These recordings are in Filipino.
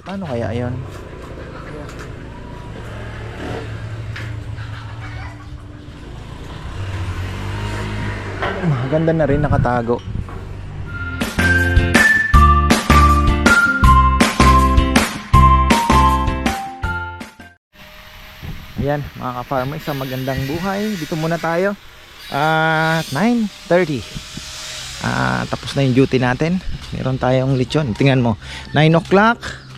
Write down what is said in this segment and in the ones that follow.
Paano kaya yun? Maganda na rin, nakatago. Ayan mga ka-farmer, sa magandang buhay. Dito muna tayo at 9:30. Tapos na yung duty natin. Meron tayong lechon. Tingnan mo, 9 o'clock.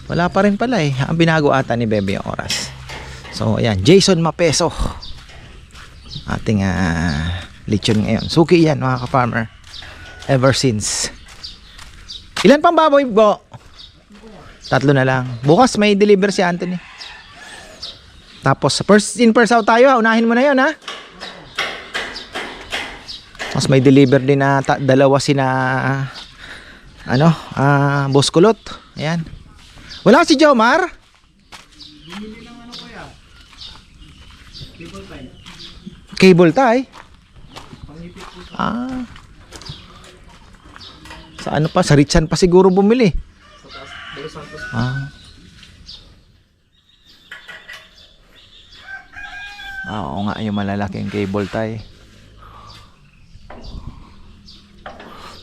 Wala pa rin pala eh. Ang binago ata ni Bebe yung oras. So ayan, Jason Mapeso ating lechon ngayon. Suki yan mga ka-farmer. Ever since. Ilan pang baboy po? 3 na lang. Bukas may deliver si Anthony. Tapos first in first out tayo. Unahin mo na yun ha. Tapos may deliver din na dalawa sina Boss Kulot. Ayan. Wala si Jomar? Bumili lang ano kuya? Cable tie. Cable tie? Pangipit po sa Sa ano pa? Sa Richan pa siguro bumili. taas. Dalo Santos. Oo nga, yung malalaking cable tie.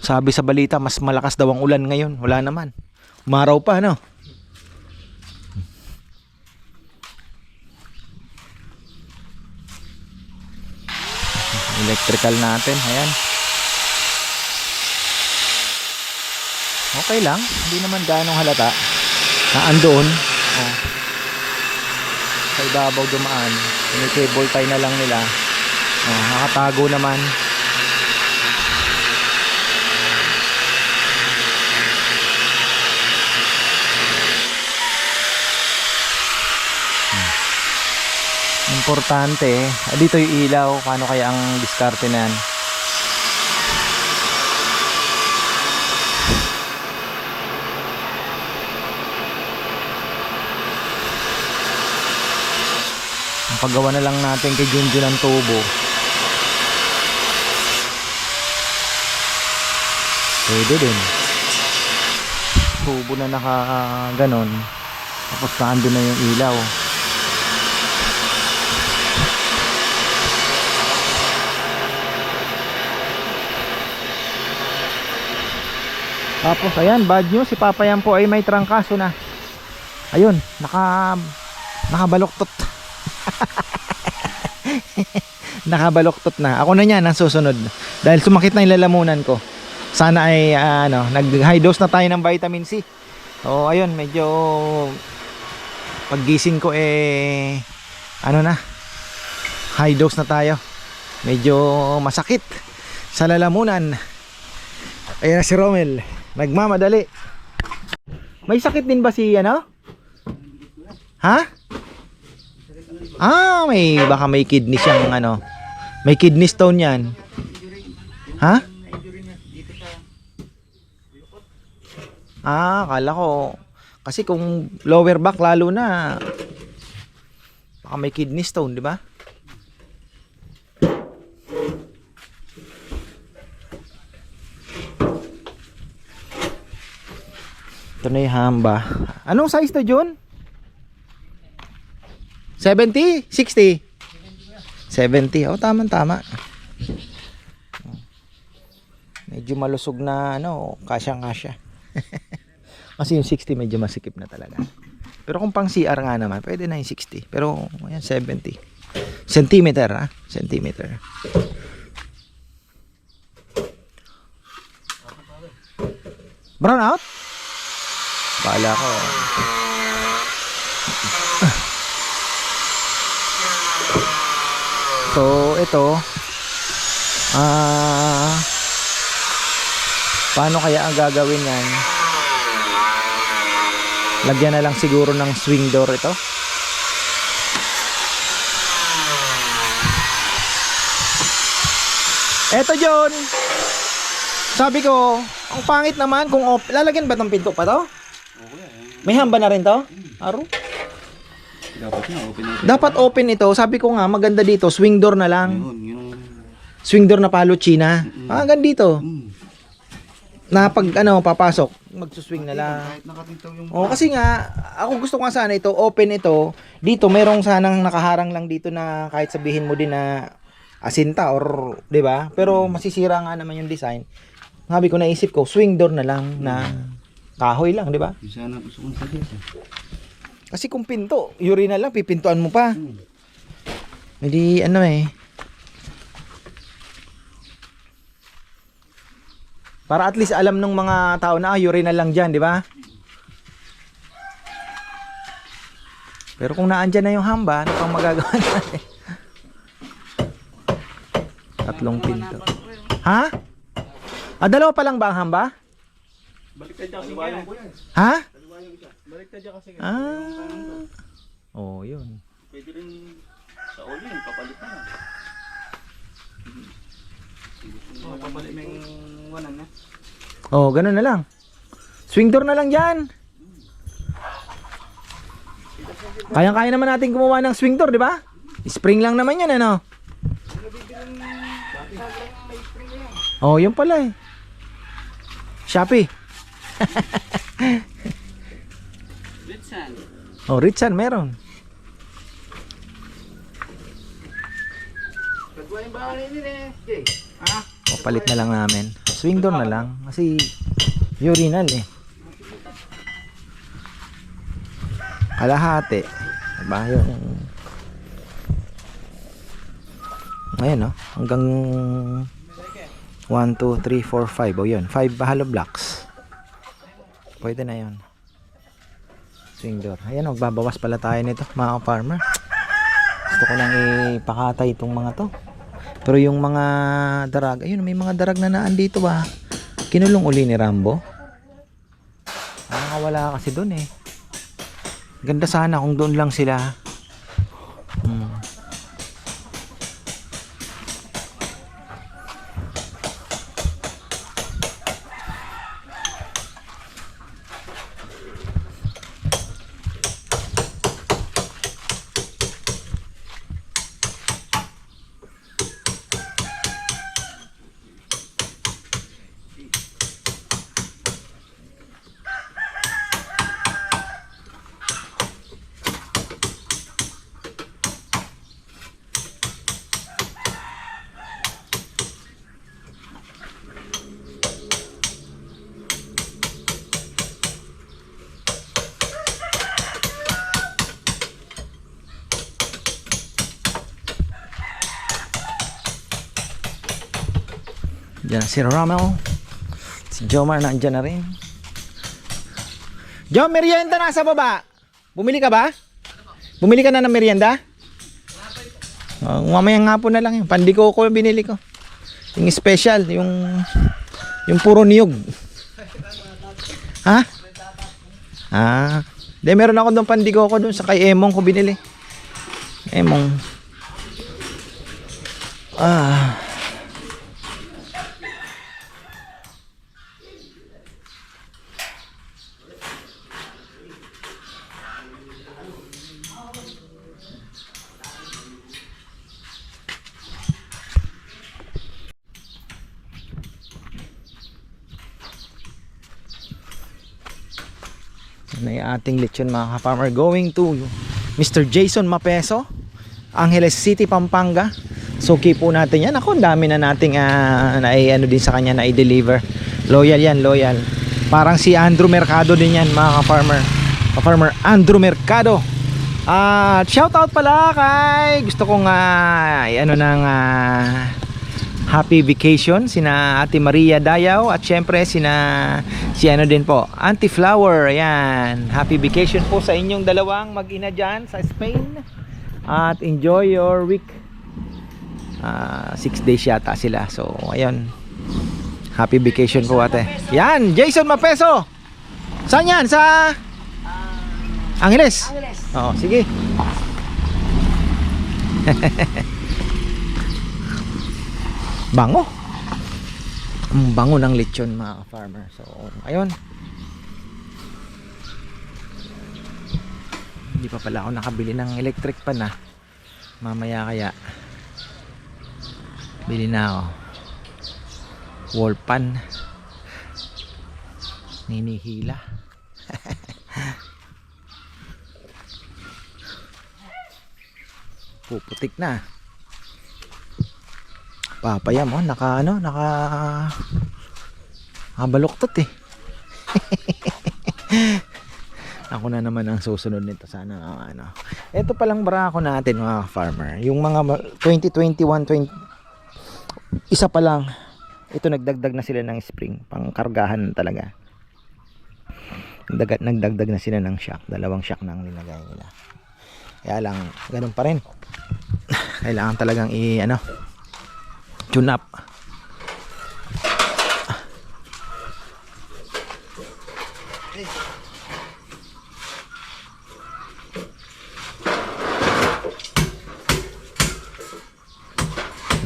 Sabi sa balita, mas malakas daw ang ulan ngayon. Wala naman. Umaraw pa, no? Electrical natin, ayan. Okay lang, hindi naman ganong halata na andoon. Oh. Sa ibabaw dumaan, may cable tie na lang nila. Oh, nakatago naman. Importante, dito yung ilaw. Paano kaya ang diskarte na yan? Ang paggawa na lang natin kay Junjun ng tubo. Pwede din. Tubo na naka ganon. Tapos naandun na yung ilaw. Tapos ayan, bad news, si Papa yan po ay may trangkaso na. Ayun, nakabaluktot. Nakabaluktot na. Ako na niyan ang susunod. Dahil sumakit na yung lalamunan ko. Sana ay nag-high dose na tayo ng vitamin C. So ayun, medyo paggising ko high dose na tayo. Medyo masakit sa lalamunan. Ayan na si Romel, nagmamadali. May sakit din ba si Ha? Baka may kidney siyang may kidney stone yan. Ha? Akala ko kasi kung lower back lalo na baka may kidney stone, di ba? Ito na yung hamba. Anong size to, Jun? 70? 60? 70. Oh, tama. Medyo malusog na kasyang-kasya. Kasi yung 60 medyo masikip na talaga. Pero kung pang CR nga naman, pwede na yung 60. Pero ayan, 70. Centimeter, Centimeter. Brown out? Kala ko. So ito paano kaya ang gagawin yan? Lagyan na lang siguro ng swing door ito. Eto John, sabi ko ang pangit naman kung lalagyan ba ng pinto pa to? May hamba na rin to? Aro? Dapat open ito. Sabi ko nga maganda dito, swing door na lang. Swing door na palo China. Hanggang dito. na pag papasok, magsuswing na lang. Kahit nakatitaw yung... Oh, kasi nga, ako gusto ko nga sana ito, open ito. Dito, merong sanang nakaharang lang dito na kahit sabihin mo din na asinta or, di ba? Pero masisira nga naman yung design. Sabi ko, naisip ko, swing door na lang na kahoy lang, di ba? Yung sana gusto kong sabihin. Kasi kung pinto, urinal lang, pipintuan mo pa. Hindi, ano eh. Para at least alam ng mga tao na urinal lang dyan, di ba? Pero kung naandyan na yung hamba, ano pang magagawa natin? Tatlong pinto. Ha? Dalawa pa lang ba ang hamba? Baliktad niya kasi yan. Ha? Baliktad niya kasi. Oh, yun. Pwede rin sa all yun, papalit na lang. Papalit mo yung wanan na. Oh, ganun na lang. Swing door na lang dyan. Kayang-kaya naman natin gumawa ng swing door, di ba? Spring lang naman yan, ano? Oh, yun pala eh. Shopee. Ritsan. Oh, Richard, meron. Kagwa yung bahay nila eh. Jay. Papalit na lang namin. Swing door na lang. Kasi urinal eh. Kalahati. Diba yung... Ayan no. Hanggang 1, 2, 3, 4, 5. O yun. 5 hollow blocks. Pwede na yun. Swing door. Ayan, magbabawas pala tayo nito mga farmer. Gusto ko lang ipakatay itong mga to. Pero yung mga darag, ayun, may mga darag na naan dito ba? Kinulong uli ni Rambo. Nakawala kasi doon eh. Ganda sana kung doon lang sila. Diyan si Romel. Si Jomar nandyan na rin. Jom, merienda nasa baba. Bumili ka ba? Bumili ka na ng merienda? Mamayang nga po na lang yun. Pandiko ko yung binili ko. Yung special, yung puro niyog. Ha? De meron ako doon pandiko ko doon sa kay Emong ko binili. Emong. Na yung ating lechon mga ka-farmer, going to Mr. Jason Mapeso, Angeles City, Pampanga. So keep po natin yan. Ako, ang dami na nating ano din sa kanya na i-deliver. Loyal yan, loyal. Parang si Andrew Mercado din yan mga ka-farmer. Ka-farmer Andrew Mercado. Shout out pala kay gusto kong ano ng happy vacation sina Ate Maria Dayaw at syempre si ano din po, Auntie Flower. Ayan, happy vacation po sa inyong dalawang mag-ina dyan sa Spain at enjoy your week. 6 days yata sila, so ayun, happy vacation po ate. Yan, Jason Mapeso. Saan yan? Sa Angeles? Oo, sige. Bango. Ang bango ng lechon mga farmer. So, ayun. Hindi pa pala ako nakabili ng electric pan na. Mamaya kaya bili na ako. Wall pan. Ninihila. Puputik na. Papaya mo, naka baluktot eh. Ako na naman ang susunod nito sana ano. Ito palang barako natin mga farmer. Yung mga 2021, isa pa lang. Ito nagdagdag na sila ng spring, pangkargahan talaga. Nagdagdag na sila ng shock, dalawang shock na ang nilagay nila. Kaya lang ganun pa rin. Kailangan talagang tune up.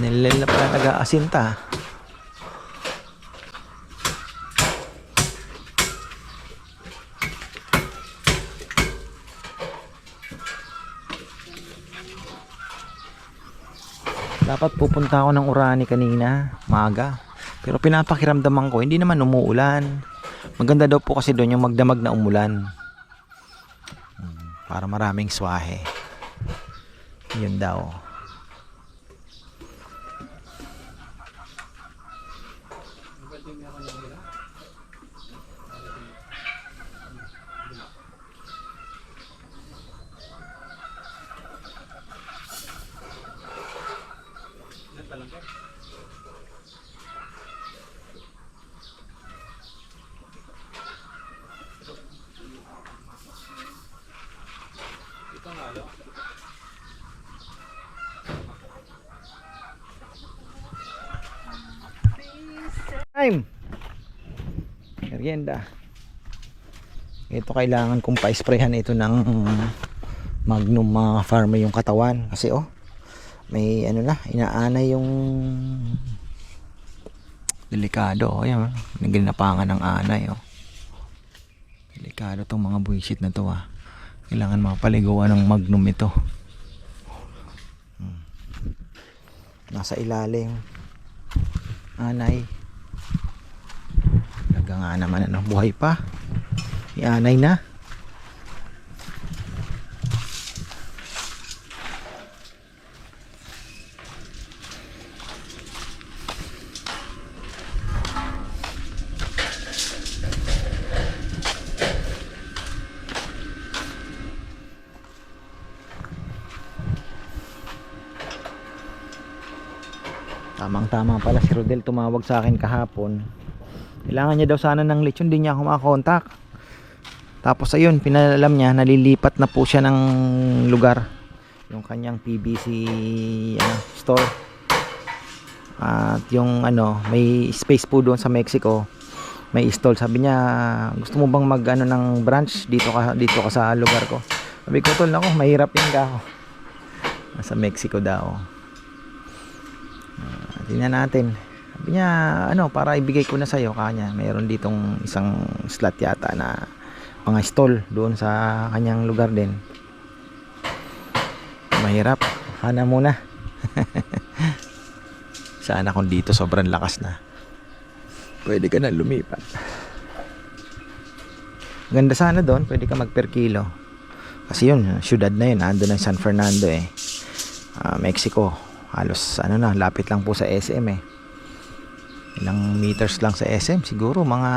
Nilil na pala nag-aasinta. Dapat pupunta ako ng Urani kanina, maaga. Pero pinapakiramdaman ko, hindi naman umuulan. Maganda daw po kasi doon yung magdamag na umulan. Para maraming swahe. Yun daw. Time. Merienda. Ito kailangan kong pa-sprayhan ito ng Magnum mga farmer yung katawan kasi may inaanay yung delikado. Ayan, naginapangan ng anay delikado tong mga buwisit na to Kailangan mapaliguan ng Magnum ito. Nasa ilalim anay. Talaga nga naman buhay pa. Ianay na. Tamang-tama pala si Rodel tumawag sa akin kahapon. Kailangan niya daw sana ng lechon, hindi niya ako makakontak. Tapos ayun, pinalam niya nalilipat na po siya ng lugar. Yung kanyang PBC store. At yung may space po doon sa Mexico. May stall. Sabi niya, gusto mo bang mag ng branch dito ka sa lugar ko? Sabi ko, tol, ako mahirap yun ako. Nasa Mexico daw. Tingnan natin. Sabi niya, para ibigay ko na sa'yo kanya. Mayroon ditong isang slot yata na mga stall doon sa kanyang lugar din. Mahirap. Hana muna. Sana kung dito sobrang lakas na. Pwede ka na lumipat. Ganda sana doon. Pwede ka mag per kilo. Kasi yun, syudad na yun. Ando na San Fernando Mexico. Halos lapit lang po sa SM Ilang meters lang sa SM, siguro mga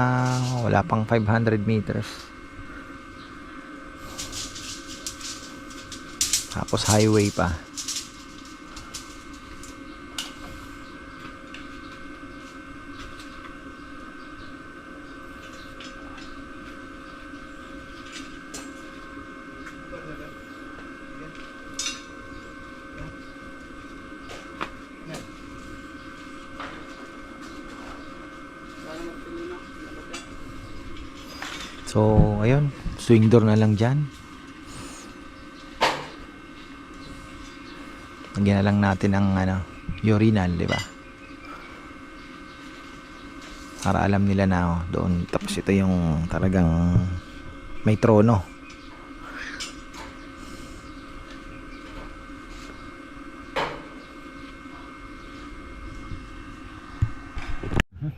wala pang 500 meters. Tapos highway pa. So, ayun, swing door na lang dyan. Lagyan na lang natin ang urinal, di ba? Para alam nila na doon. Tapos ito yung talagang may trono.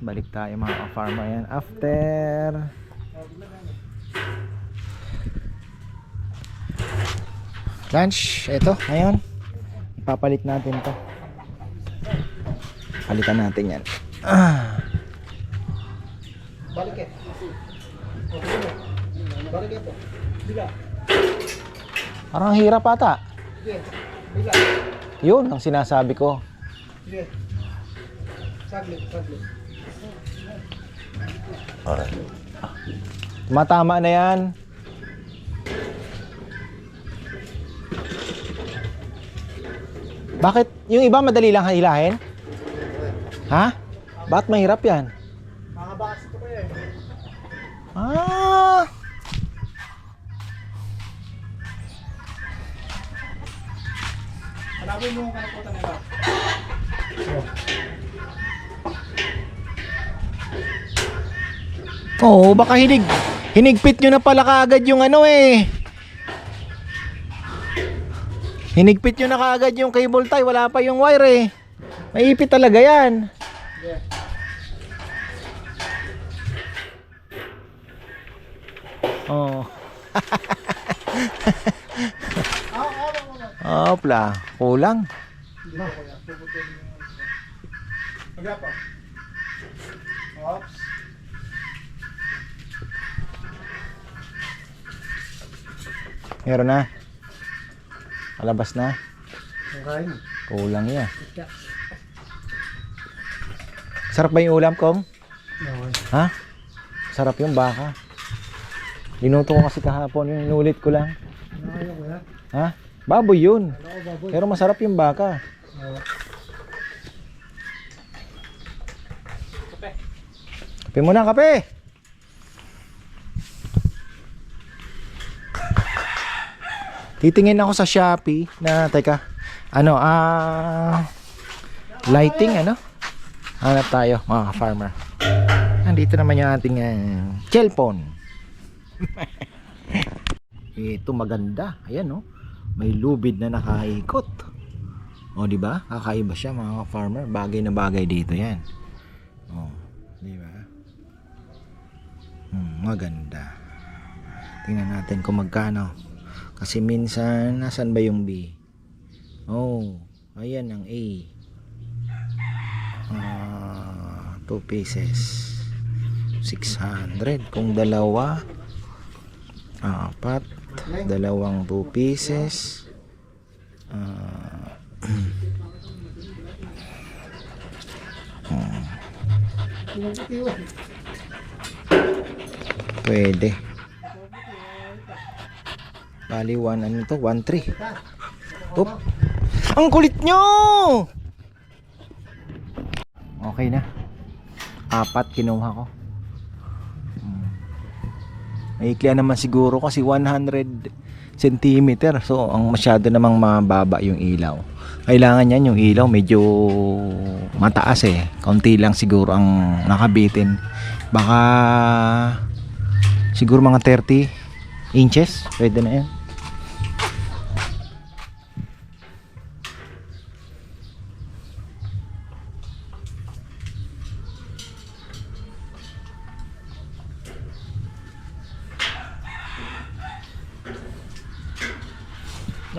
Balik tayo mga farmer yan. After Lunch, eto, ngayon. Ipapalit natin to. Palitan natin yan. Balik eh. Balik eh po. Biga. Parang hirap ata. Sige. Biga. Yun ang sinasabi ko. Sige. Saglit, saglit. Tumatama na yan. Bakit? Yung iba madali lang hilahin? Ha? Bakit mahirap yan? Mga bakas ito kayo eh. Ah! Hanapin mo yung kanaputan nila. Oo, baka hinigpit nyo na pala kaagad yung ano eh. Hinigpit nyo na kaagad yung cable tie, wala pa yung wire eh. Maipit talaga yan. Sige. Oo. Opla, kulang. Hindi na kuya. Puputin mo yung... Magapa. Oops. Meron na. Palabas na. Okay. Kulang yan. Sarap ba yung ulam, Kong? Okay. Ha? Sarap yung baka. Linuto ko kasi kahapon, yung inulit ko lang. Ano kayo kuya? Ha? Baboy yun. Ano ko baboy? Pero masarap yung baka. Oo. Kape muna, kape! Titingin ako sa Shopee na, teka, ano, lighting, ano? Hanap tayo, mga ka-farmer. Nandito naman yung ating cellphone. Ito maganda. Ayan, no? May lubid na nakaikot. O, di ba? Kakaiba siya, mga ka-farmer. Bagay na bagay dito yan. O, di ba? Maganda. Tingnan natin kung magkano. Kasi minsan, nasan ba yung B? Oh, ayan ang A. 2 pieces. 600. Kung dalawa, 4. Dalawang 2 pieces. Pwede. Bali 1 ano to? 1.3. Oop. Ang kulit nyo! Okay na. 4 kinuha ko. Maiklian naman siguro kasi 100 cm. So ang masyado namang mababa yung ilaw. Kailangan yan yung ilaw medyo mataas eh. Kaunti lang siguro ang nakabitin. Baka siguro mga 30 inches. Pwede na yan.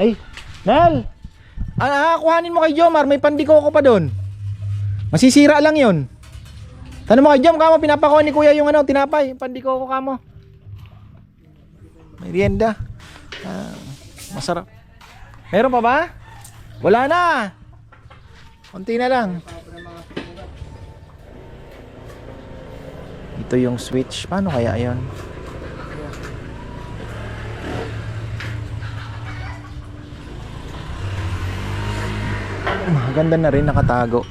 Ay, Nel! Kuhanin mo kay Jomar, may pandikoko pa doon. Masisira lang yon. Tanong mo kay Jom, kamo pinapakuha ni Kuya yung ano, tinapay, pandikoko kamo. Merienda. Masarap. Meron pa ba? Wala na. Konti na lang. Ito yung switch. Paano kaya yon? Maganda na rin, nakatago.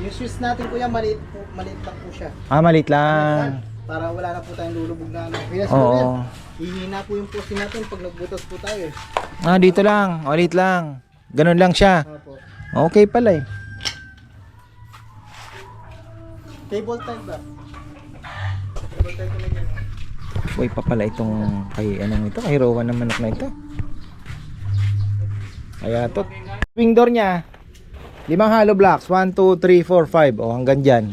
Yung switch natin kuya, maliit lang po siya. Maliit lang. Para wala na po tayong lulubog na ano. Kaya Oo. hihina po yung poste natin pag nagbutas po tayo eh. Dito lang. Maliit lang. Ganun lang siya. Opo. Okay pala eh. Cable type ba? Cable type ko na yun. Uy pa pala itong kay anong ito, kay Rowan na manok na ito. Kaya to. Swing door niya. 5 hollow blocks. 1, 2, 3, 4, 5. O hanggang dyan.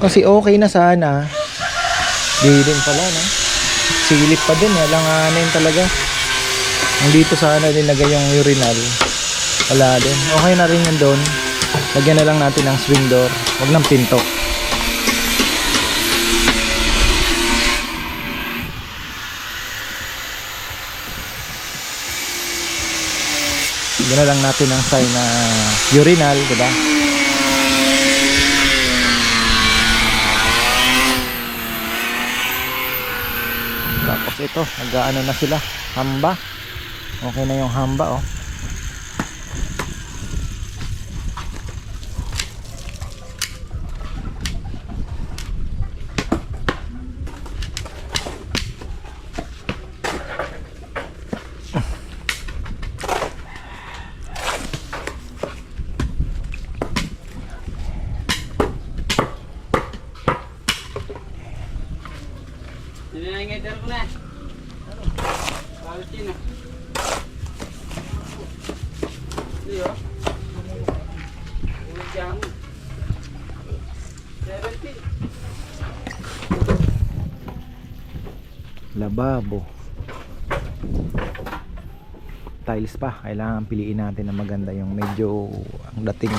Kasi okay na sana. Di din pala, no? Silip pa din, alanganin talaga. Ang dito sana nilagay yung urinal. Wala din. Okay na rin yan doon. Lagyan na lang natin ng swing door. Huwag ng pinto. Lagyan na lang natin ang sign na urinal, diba? Tapos ito, nag-ano na sila, hamba. Okay na yung hamba, oh. Ninangay ko na. Balit yun ah. Hindi oh. Ulit yan mo. 17. Lababo. Tiles pa. Kailangan piliin natin na maganda yung medyo ang dating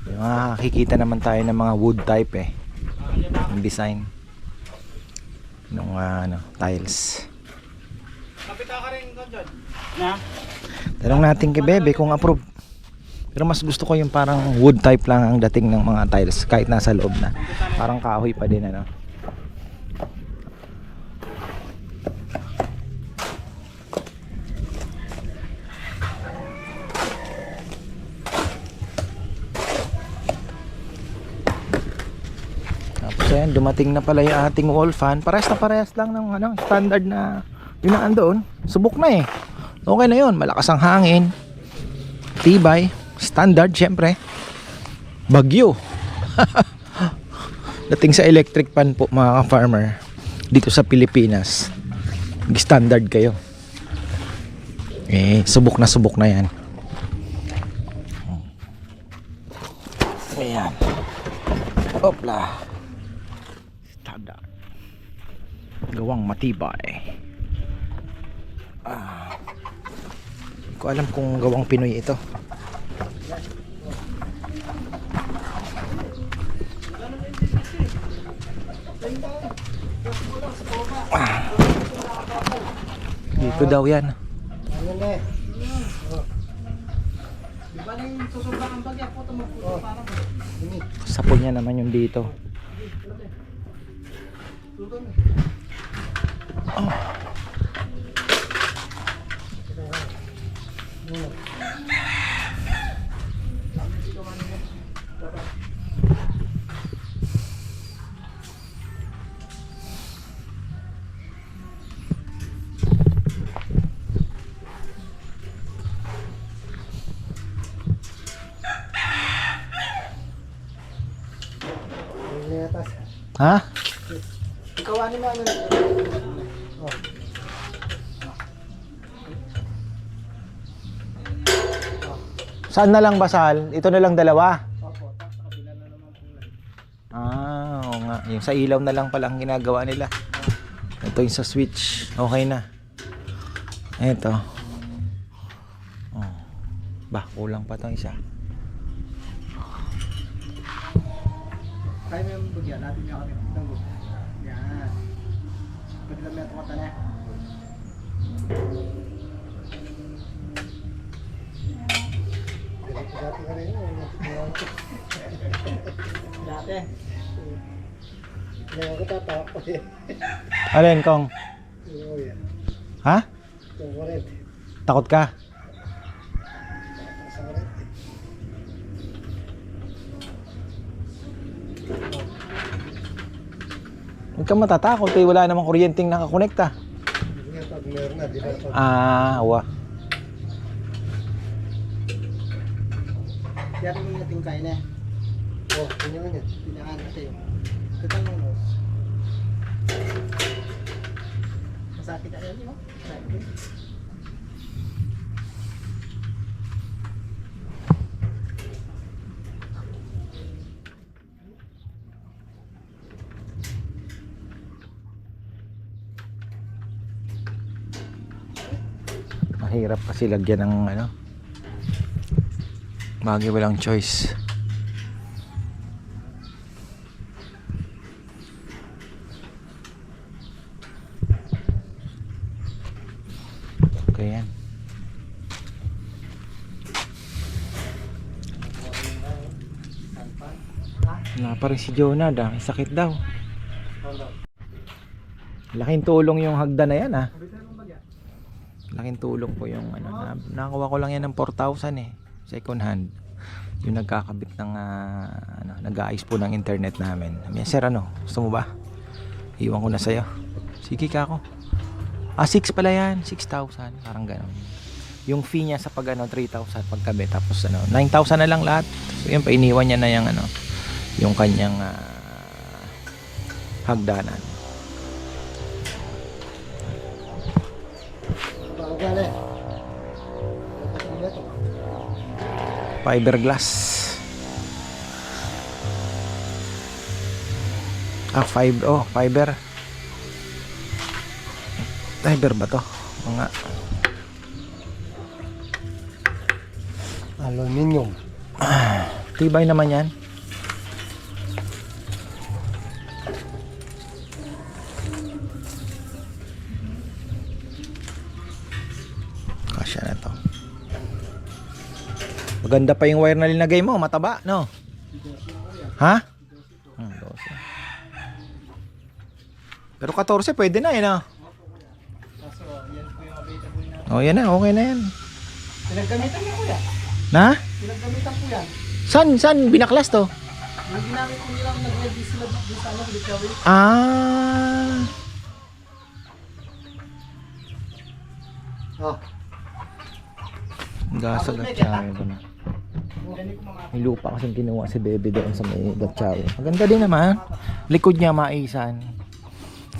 yung makikita naman tayo ng mga wood type yung design ng tiles. Kapita ka rin doon, John. Na? Tanong natin kay Bebe kung approve. Pero mas gusto ko yung parang wood type lang ang dating ng mga tiles kahit nasa loob na. Parang kahoy pa din ano. Tapos ayan, dumating na pala yung ating wall fan. Parehas na parehas lang ng standard na yun na andoon. Subok na eh. Okay na yun. Malakas ang hangin. Tibay. Standard syempre. Bagyo. Dating sa electric pan po mga ka-farmer dito sa Pilipinas. Standard kayo. Subok na yan. Ayan. Opla. Standard. Gawang matibay. Hindi ko alam kung gawang Pinoy ito. Dito daw yan. Ano na eh? Di ba yung susumbang ang bagya po tumuputo parang ini. Sapon niya naman yung dito. Ha? Ikaw ano na ano na? Oh. Saan na lang basal? Ito na lang dalawa. Opo, sa kabila na naman po lang. Oo nga. Yung sa ilaw na lang pala ang ginagawa nila. Ito yung sa switch. Okay na. Ito. Oh. Bah, kulang pa itong isa. Kaya mo yung bagya, natin niya kami. Tanggo. Yan. Pwede lang may tumata na. Dati ka rin yun. Dati. Ngayon ko tatakot eh. Alin, Kong? Oo yan. Ha? Yung kuret. Takot ka? Sa kuret. Huwag kang matatakot eh. Wala namang kuryenteng nakakonekta. Hindi nga pag meron na, di ba? Awa. Kaya rin yung nating kain eh. Oh, yun yun. Pinakaan kasi yun. Tutang mo mo. Masakit na yan yun. Masakit. Mahirap kasi lagyan ng ano. Bagay walang choice. Okay yan. Wala pa rin si Jonah, may sakit daw. Laking tulong yung hagdan na yan ah. Laking tulong po yung ano, nakakuha ko lang yan ng 4,000 eh, second hand. Yung nagkakabit ng ano, nag-aayos po ng internet namin. Sir, ano, gusto mo ba? Iwan ko na sa'yo. Sige ka ako. 6 pala yan, 6,000, parang gano'n. Yung fee niya sa pag ano, 3,000 pagkabit, tapos ano, 9,000 na lang lahat. So yun, painiwan niya na yung ano, yung kanyang hagdanan. Fiberglass. Fiber. Fiber ba to? O nga. Aluminium. Tibay naman yan. Kasya na to. Maganda pa yung wire na linagay mo, mataba, no? Ha? 12. Pero 14 pwede na, no? Oh, yan na, okay na yan. Pinagamitan niya kuya. Na? Pinagamitan po yan. Saan binaklas to? Yung ginamit ko nilang nag-ready sila doon sa ano, Bilikawin. Oh. Gasa gatsawe ko na. May lupa kasing kinuha si Bebe doon sa may gatsawe. Maganda din naman. Likod niya maisan.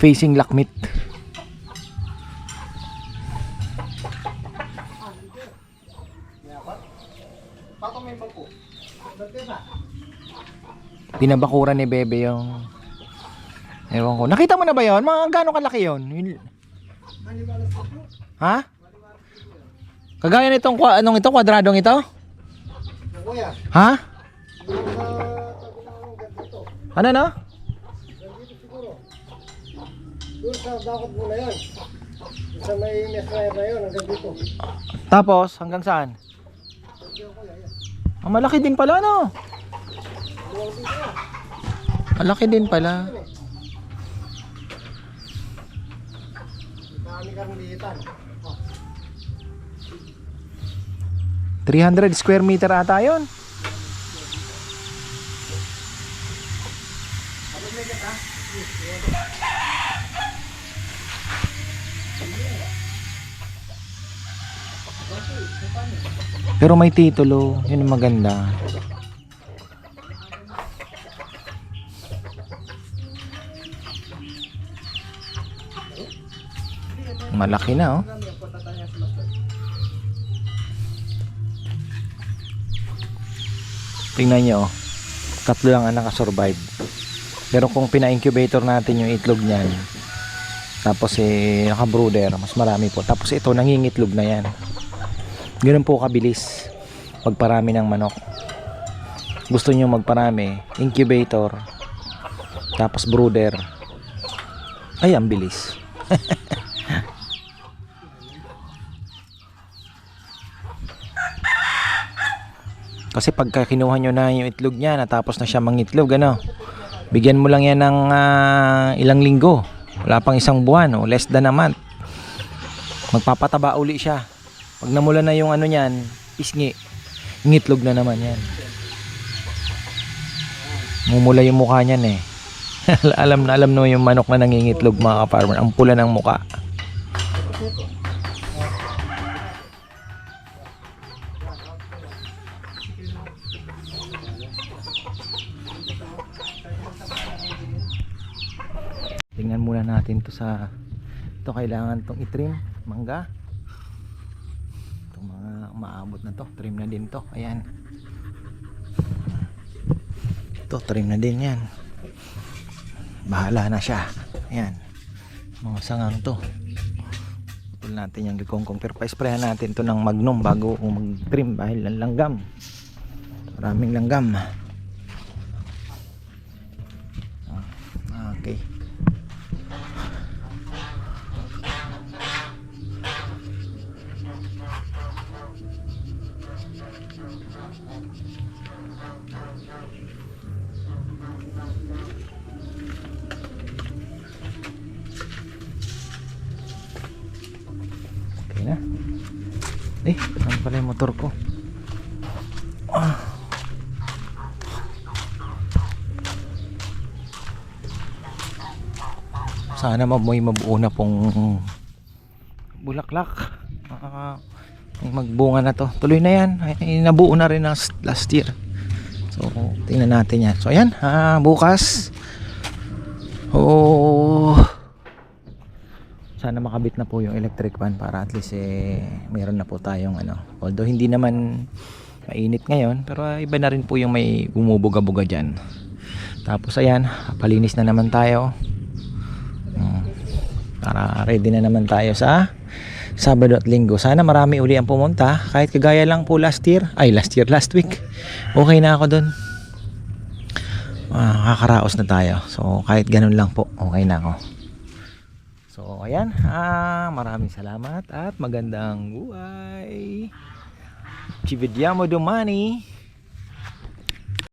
Facing Lakmit. Binabakuran ni Bebe yung ewan ko. Nakita mo na ba yun? Mga gano'ng kalaki yun? Ha? Kagaya nitong anong ito? Kwadradong ito? Ha? Ano no? Doon sa dapat mo na yan. Sa may mesraya na yun, hanggang dito. Tapos hanggang saan? Malaki din pala no? Malaki din pala. Dami kang liitan. 300 square meter ata yun. Pero may titulo, yun ang maganda. Malaki na oh. Tingnan nyo oh. 3 lang ang nakasurvive. Pero kung pina-incubator natin yung itlog niyan, tapos naka-brooder, mas marami po. Tapos ito nangingitlog na yan. Ganun po kabilis pagparami ng manok. Gusto nyo magparami, incubator, tapos brooder. Ay, ang bilis. Kasi pagka kinuha nyo na yung itlog niya, natapos na siya mangitlog, ano, bigyan mo lang yan ng ilang linggo. Wala pang 1 buwan o less than a month. Magpapataba uli siya. Pag namula na yung ano niyan, pisngi, ngitlog na naman yan. Mumula yung mukha niyan eh. alam na yung manok na nangingitlog, mga ka-farmer. Ang pula ng mukha. Tingnan muna natin to sa ito, kailangan tong itrim, mangga. Itong mga maabot na to, trim na din to. Ayan. Ito, trim na din yan. Bahala na siya. Ayan. Mga sangang to. Putol natin yung gikongkong. Pero pa-sprayan natin to ng Magnum bago mag-trim dahil ang langgam. Maraming langgam. Okay. Okay na. Ano pala yung motor ko? Sana may mabuo na pong bulaklak. May magbunga na to. Tuloy na yan. Ay, nabuo na rin last year. So, tingnan natin yan. So, ayan. Bukas. Sana makabit na po yung electric fan para at least mayroon na po tayong although hindi naman mainit ngayon, pero iba na rin po yung may gumubuga-buga dyan. Tapos ayan, palinis na naman tayo. Para ready na naman tayo sa Sabado at Linggo. Sana marami uli ang pumunta. Kahit kagaya lang po last week. Okay na ako dun. Kakaraos na tayo. So kahit ganun lang po, okay na ako. So ayan, maraming salamat at magandang buhay. Ci vediamo domani.